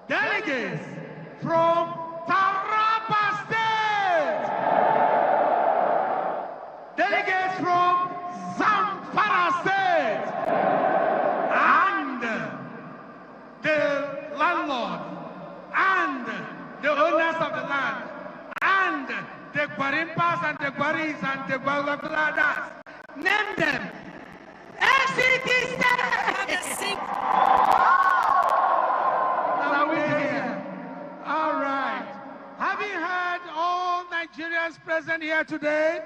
Delegates from Taraba State. Delegates from Zamfara State. And the landlord, and the owners of the land, and the Gwarimpas and the Gwaris and the Gwagwagladas. Name them. FCT State! Now we're here. All right. Having heard all Nigerians present here today,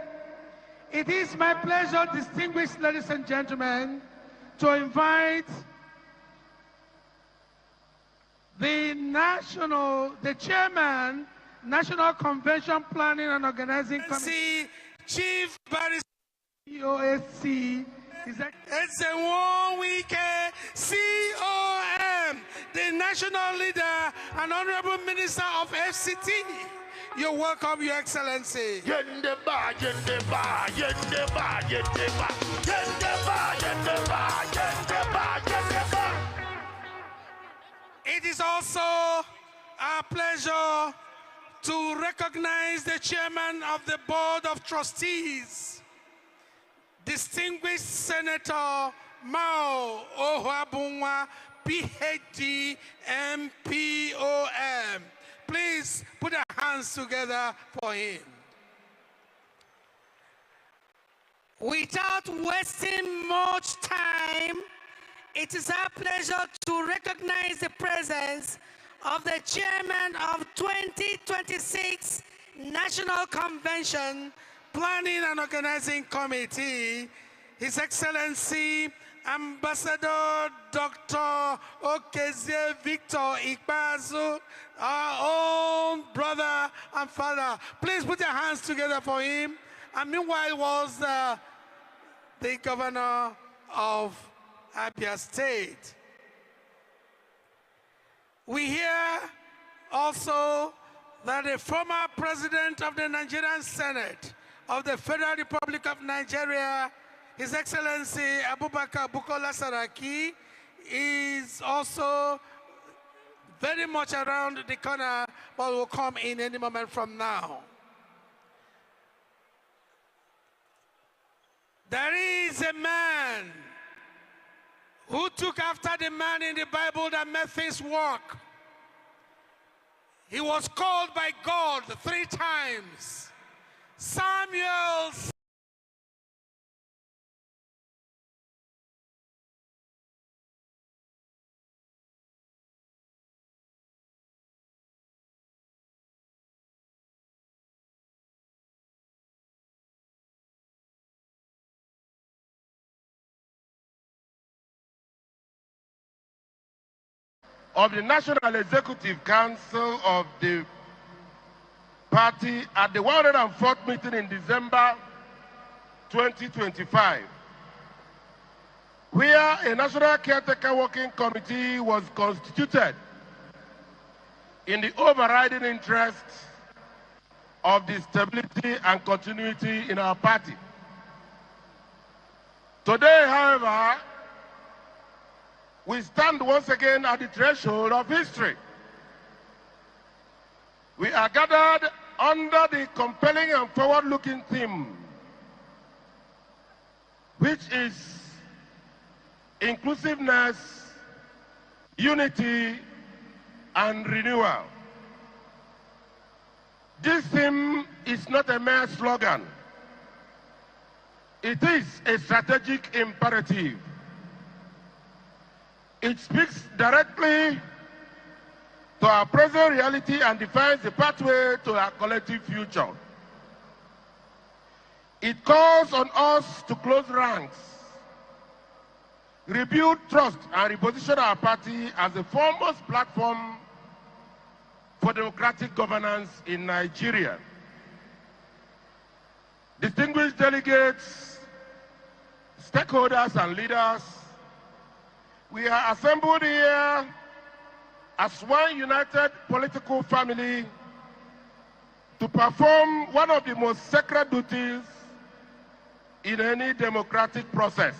it is my pleasure, distinguished ladies and gentlemen, to invite the chairman, National Convention Planning and Organizing Committee, Chief Barrister COSC, it's a 1 week COM, the national leader and honorable minister of FCT. You're welcome, Your Excellency. It is also our pleasure to recognize the chairman of the Board of Trustees, distinguished Senator Mao Ohuabunwa, PhD, MPOM. Please put our hands together for him. Without wasting much time, it is our pleasure to recognize the presence of the chairman of 2026 National Convention Planning and Organizing Committee, His Excellency Ambassador Dr. Okezie Victor Ikpeazu, our own brother and father. Please put your hands together for him. And meanwhile was the governor of Abia State. We hear also that the former president of the Nigerian Senate of the Federal Republic of Nigeria, His Excellency Abubakar Bukola Saraki, is also very much around the corner, but will come in any moment from now. There is a man who took after the man in the Bible that made things work. He was called by God 3 times. Samuel. Of the National Executive Council of the party at the 104th meeting in December 2025, where a National Caretaker Working Committee was constituted in the overriding interest of the stability and continuity in our party. Today, however, we stand once again at the threshold of history. We are gathered under the compelling and forward-looking theme, which is inclusiveness, unity, and renewal. This theme is not a mere slogan. It is a strategic imperative. It speaks directly to our present reality and defines the pathway to our collective future. It calls on us to close ranks, rebuild trust, and reposition our party as the foremost platform for democratic governance in Nigeria. Distinguished delegates, stakeholders, and leaders, we are assembled here as one united political family to perform one of the most sacred duties in any democratic process,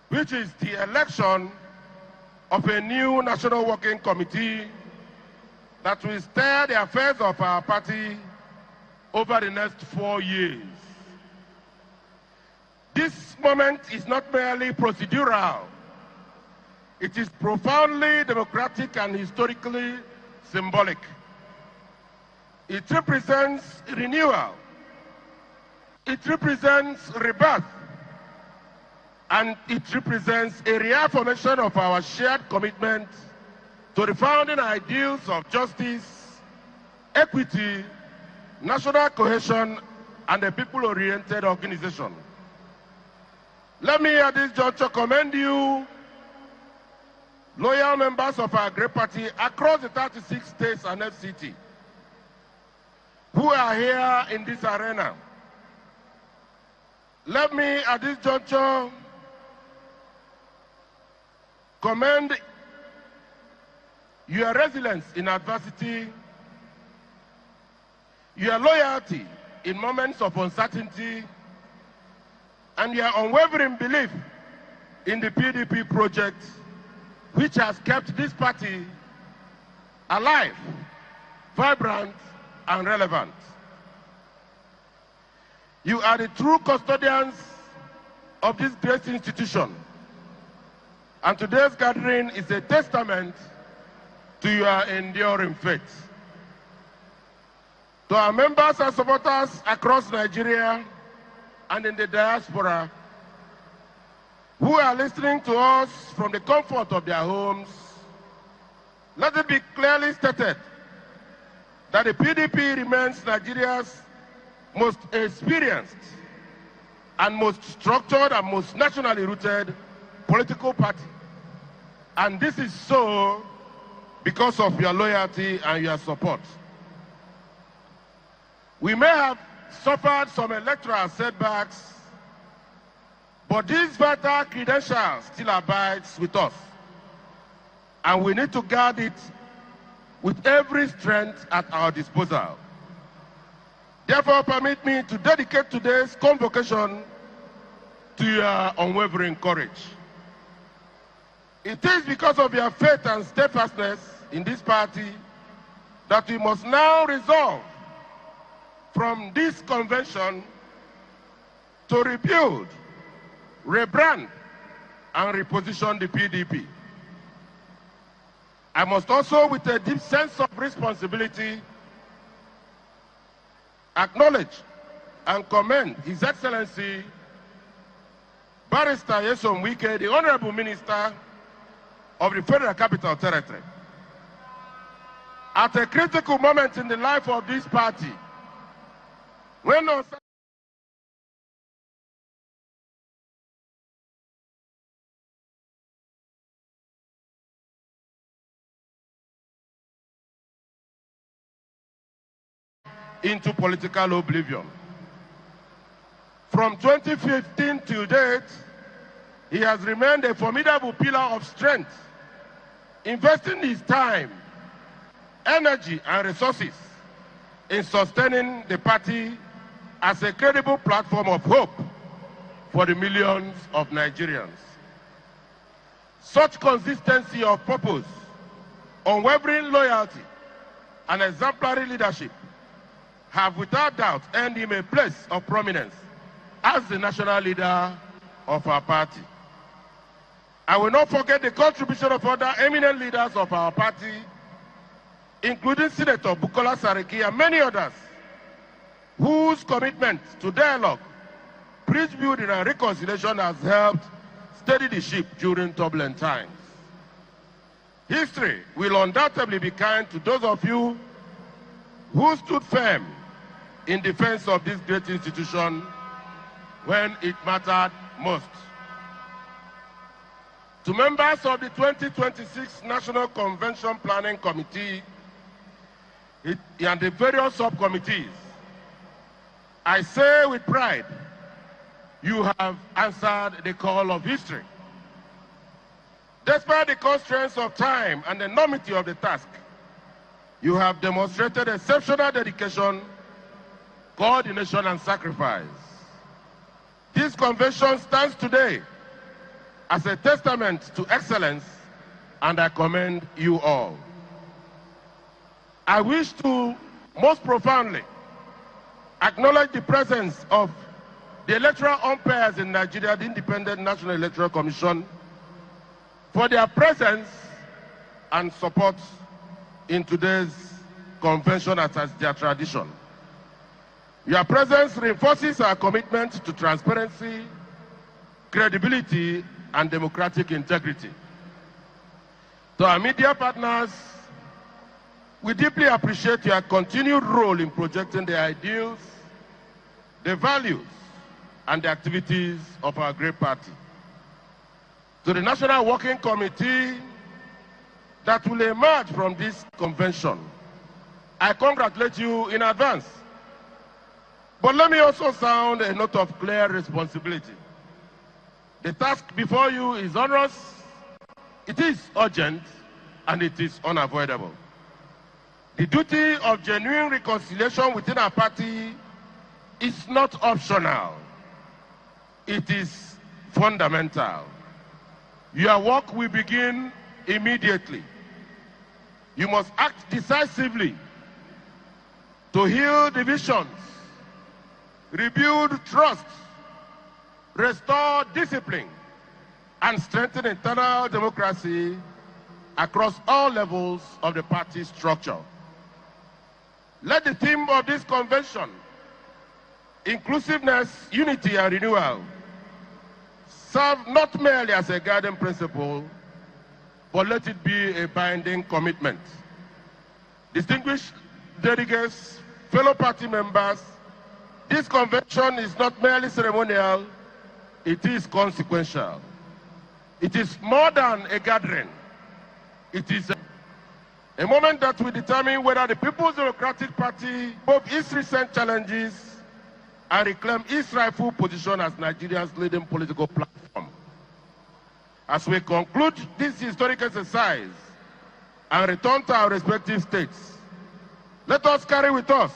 which is the election of a new National Working Committee that will steer the affairs of our party over the next 4 years. This moment is not merely procedural. It is profoundly democratic and historically symbolic. It represents renewal. It represents rebirth. And it represents a reaffirmation of our shared commitment to the founding ideals of justice, equity, national cohesion, and a people-oriented organization. Let me at this juncture commend you, loyal members of our great party across the 36 states and FCT, who are here in this arena. Let me at this juncture commend your resilience in adversity, your loyalty in moments of uncertainty, and your unwavering belief in the PDP project, which has kept this party alive, vibrant, and relevant. You are the true custodians of this great institution, and today's gathering is a testament to your enduring faith. To our members and supporters across Nigeria and in the diaspora who are listening to us from the comfort of their homes, let it be clearly stated that the PDP remains Nigeria's most experienced and most structured and most nationally rooted political party. And this is so because of your loyalty and your support. We may have suffered some electoral setbacks, but these vital credentials still abides with us, and we need to guard it with every strength at our disposal. Therefore, permit me to dedicate today's convocation to your unwavering courage. It is because of your faith and steadfastness in this party that we must now resolve from this convention to rebuild, rebrand, and reposition the PDP. I must also, with a deep sense of responsibility, acknowledge and commend His Excellency Barrister Nyesom Wike, the Honorable Minister of the Federal Capital Territory. At a critical moment in the life of this party, when into political oblivion. From 2015 till date, he has remained a formidable pillar of strength, investing his time, energy, and resources in sustaining the party as a credible platform of hope for the millions of Nigerians. Such consistency of purpose, unwavering loyalty, and exemplary leadership have without doubt earned him a place of prominence as the national leader of our party. I will not forget the contribution of other eminent leaders of our party, including Senator Bukola Saraki and many others, whose commitment to dialogue, bridge building, and reconciliation has helped steady the ship during turbulent times. History will undoubtedly be kind to those of you who stood firm in defense of this great institution when it mattered most. To members of the 2026 National Convention Planning Committee and the various subcommittees, I say with pride, you have answered the call of history. Despite the constraints of time and the enormity of the task, you have demonstrated exceptional dedication, coordination, and sacrifice. This convention stands today as a testament to excellence and I commend you all. I wish to most profoundly acknowledge the presence of the electoral umpires in Nigeria, the Independent National Electoral Commission, for their presence and support in today's convention as their tradition. Your presence reinforces our commitment to transparency, credibility, and democratic integrity. To our media partners, we deeply appreciate your continued role in projecting the ideals, the values, and the activities of our great party. To the National Working Committee that will emerge from this convention, I congratulate you in advance. But let me also sound a note of clear responsibility. The task before you is onerous, it is urgent, and it is unavoidable. The duty of genuine reconciliation within our party is not optional. It is fundamental. Your work will begin immediately. You must act decisively to heal divisions, rebuild trust, restore discipline, and strengthen internal democracy across all levels of the party structure. Let the theme of this convention, inclusiveness, unity, and renewal, serve not merely as a guiding principle, but let it be a binding commitment. Distinguished delegates, fellow party members, this convention is not merely ceremonial, it is consequential. It is more than a gathering. It is a moment that will determine whether the People's Democratic Party both its recent challenges and reclaim its rightful position as Nigeria's leading political platform. As we conclude this historic exercise and return to our respective states, let us carry with us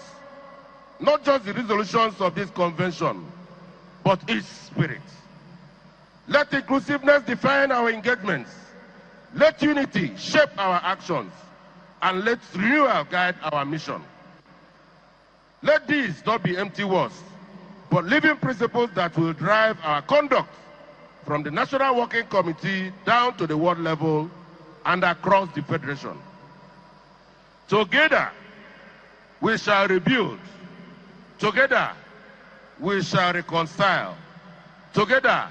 not just the resolutions of this convention, but its spirit. Let inclusiveness define our engagements. Let unity shape our actions. And let renewal guide our mission. Let these not be empty words, but living principles that will drive our conduct from the National Working Committee down to the world level and across the Federation. Together, we shall rebuild. Together, we shall reconcile. Together,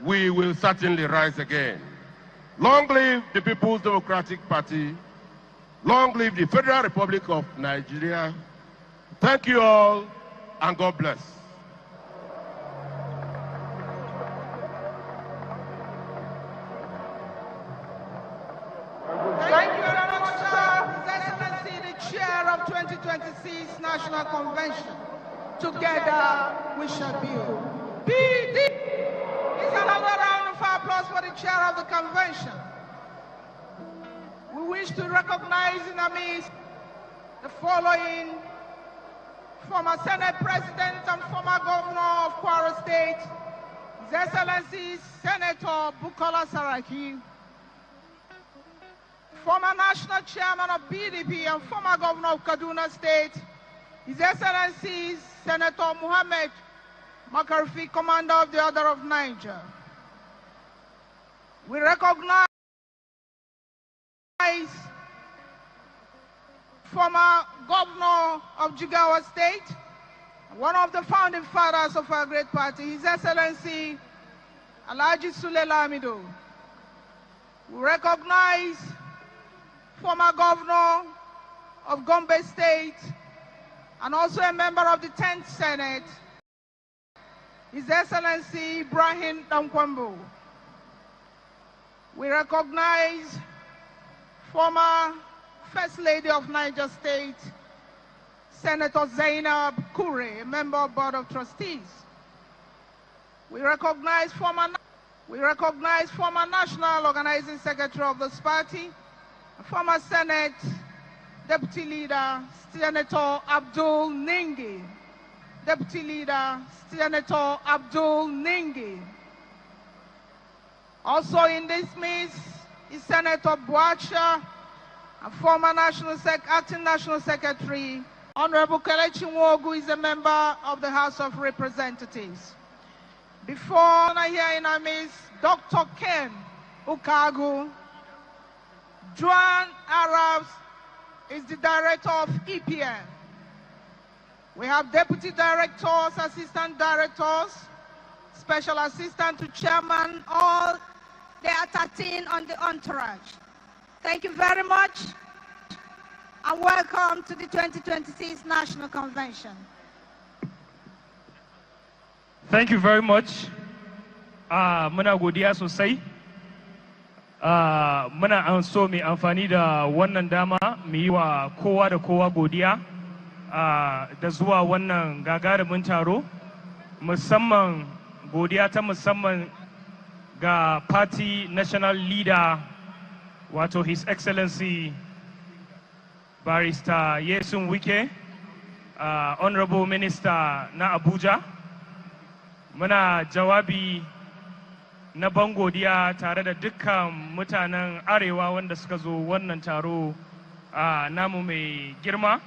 we will certainly rise again. Long live the People's Democratic Party. Long live the Federal Republic of Nigeria. Thank you all, and God bless. Thank you very much, sir. His Excellency, the Chair of 2026 National Convention. Together, we shall build. PD! It's another round of applause for the Chair of the Convention. We wish to recognize in our midst the following former Senate President and former Governor of Kwara State, His Excellency Senator Bukola Saraki, former National Chairman of PDP and former Governor of Kaduna State, His Excellency Senator Muhammad Makarfi, Commander of the Order of Niger. We recognize former Governor of Jigawa State, one of the founding fathers of our great party, His Excellency Alhaji Sule Lamido. We recognize former Governor of Gombe State and also a member of the 10th Senate, His Excellency Ibrahim Dankwambo. We recognize former First Lady of Niger State, Senator Zainab Kure, a member of Board of Trustees. We recognize former National Organizing Secretary of this party, former Senate Deputy Leader, Senator Abdul Ningi. Deputy Leader, Senator Abdul Ningi. Also in this midst, is Senator Boacha, a former acting National Secretary. Honorable Kelechi Nwogu is a member of the House of Representatives. Before I hear in our midst, Dr. Ken Ukagu, Joan Arabs is the director of EPN. We have deputy directors, assistant directors, special assistant to chairman, all they are 13 on the entourage. Thank you very much, and welcome to the 2026 National Convention. Thank you very much. Muna godiya sosai. Muna an so mai amfani da wannan dama mu yi wa kowa da kowa godiya da zuwa wannan gagarumin taro, musamman godiya ta musamman ga Party National Leader, wato His Excellency Barrister Nyesom Wike, Honorable Minister na Abuja. Muna jawabi na ban godiya tare da dukkan mutanen Arewa wanda suka zo wannan taro namu mai girma.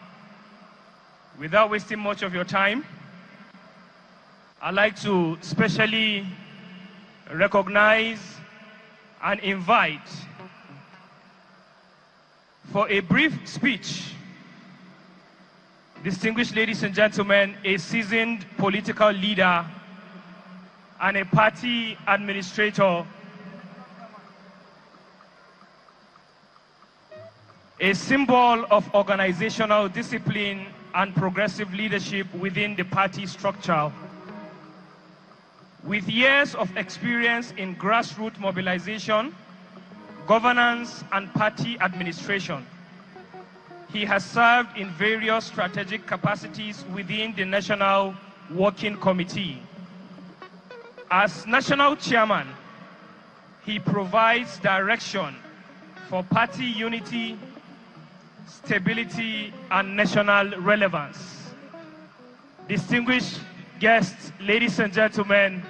Without wasting much of your time, I'd like to specially recognize and invite for a brief speech, distinguished ladies and gentlemen, a seasoned political leader and a party administrator, a symbol of organizational discipline and progressive leadership within the party structure. With years of experience in grassroots mobilization, governance, and party administration, he has served in various strategic capacities within the National Working Committee. As National Chairman, he provides direction for party unity, stability, and national relevance. Distinguished guests, ladies and gentlemen,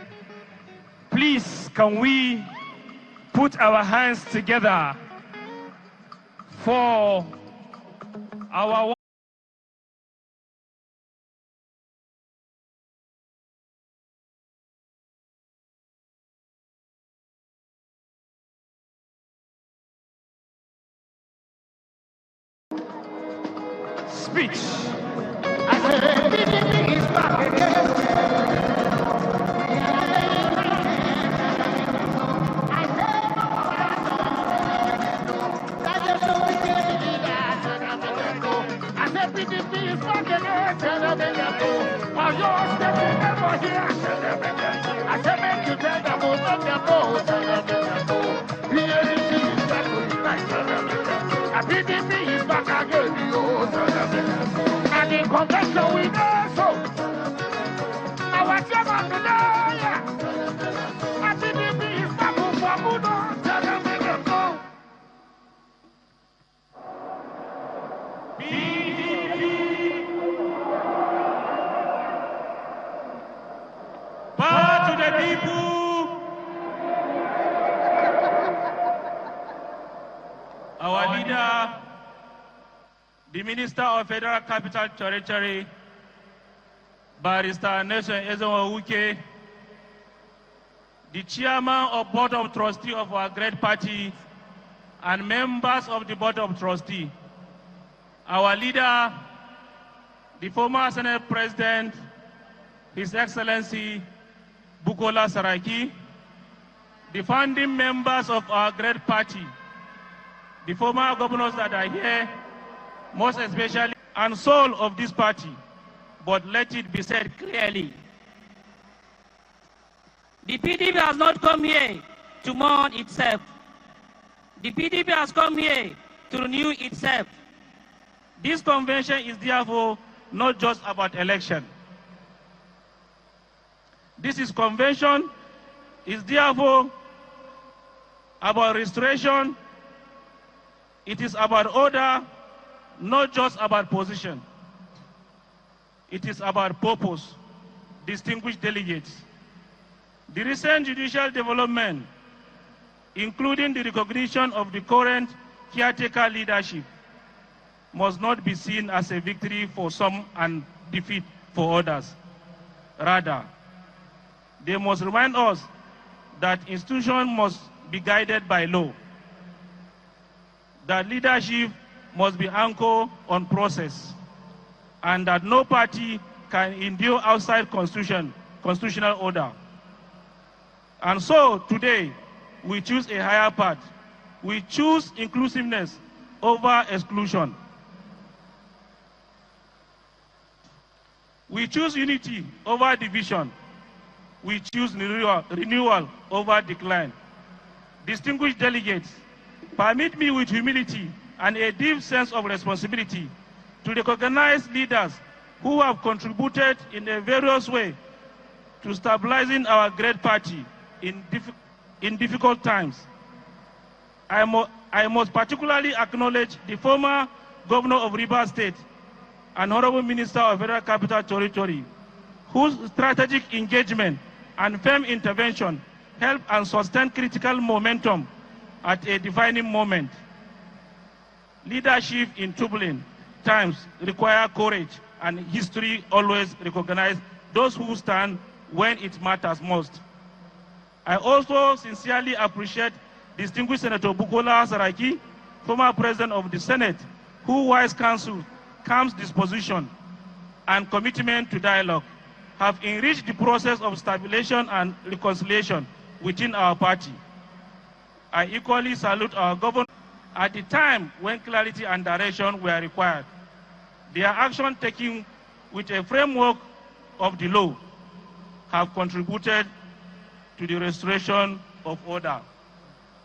please can we put our hands together for our speech. Our leader, the Minister of Federal Capital Territory, Barrister Nyesom Wike, the Chairman of Board of Trustees of our great party, and members of the Board of Trustees, our leader, the former Senate President, His Excellency Bukola Saraki, the founding members of our great party, the former governors that are here, most especially, and soul of this party. But let it be said clearly, the PDP has not come here to mourn itself. The PDP has come here to renew itself. This convention is therefore not just about election. This convention is therefore about restoration. It is about order, not just about position. It is about purpose. Distinguished delegates, the recent judicial development including the recognition of the current caretaker leadership, must not be seen as a victory for some and defeat for others. Rather, they must remind us that institutions must be guided by law, that leadership must be anchored on process, and that no party can endure outside constitutional order. And so today, we choose a higher path. We choose inclusiveness over exclusion. We choose unity over division. We choose renewal over decline. Distinguished delegates, permit me with humility and a deep sense of responsibility to recognize leaders who have contributed in a various way to stabilizing our great party in difficult times. I must particularly acknowledge the former governor of Rivers State and Honorable Minister of Federal Capital Territory, whose strategic engagement and firm intervention helped and sustained critical momentum at a defining moment. Leadership in turbulent times require courage, and history always recognizes those who stand when it matters most. I also sincerely appreciate distinguished Senator Bukola Saraki, former President of the Senate, whose wise counsel, calm disposition, and commitment to dialogue have enriched the process of stabilization and reconciliation within our party. I equally salute our government at the time when clarity and direction were required. Their action taken with a framework of the law have contributed to the restoration of order.